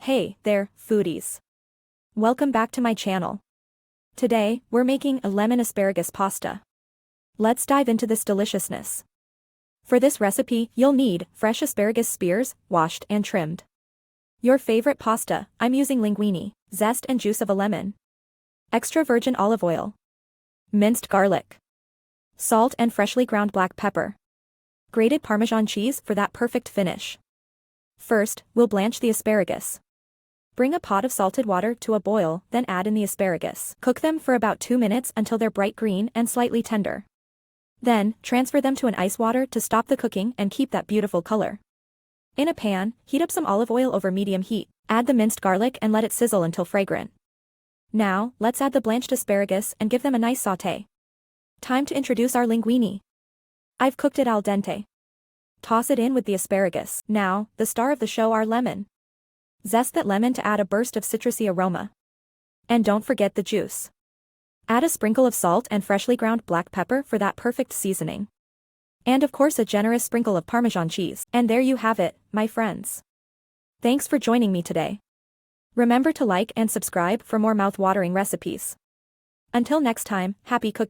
Hey there, foodies. Welcome back to my channel. Today, we're making a lemon asparagus pasta. Let's dive into this deliciousness. For this recipe, you'll need fresh asparagus spears, washed and trimmed. Your favorite pasta, I'm using linguine, zest and juice of a lemon. Extra virgin olive oil. Minced garlic. Salt and freshly ground black pepper. Grated Parmesan cheese for that perfect finish. First, we'll blanch the asparagus. Bring a pot of salted water to a boil, then add in the asparagus. Cook them for about 2 minutes until they're bright green and slightly tender. Then, transfer them to an ice water to stop the cooking and keep that beautiful color. In a pan, heat up some olive oil over medium heat, add the minced garlic and let it sizzle until fragrant. Now, let's add the blanched asparagus and give them a nice sauté. Time to introduce our linguine. I've cooked it al dente. Toss it in with the asparagus. Now, the star of the show, our lemon. Zest that lemon to add a burst of citrusy aroma. And don't forget the juice. Add a sprinkle of salt and freshly ground black pepper for that perfect seasoning. And of course a generous sprinkle of Parmesan cheese. And there you have it, my friends. Thanks for joining me today. Remember to like and subscribe for more mouth-watering recipes. Until next time, happy cooking.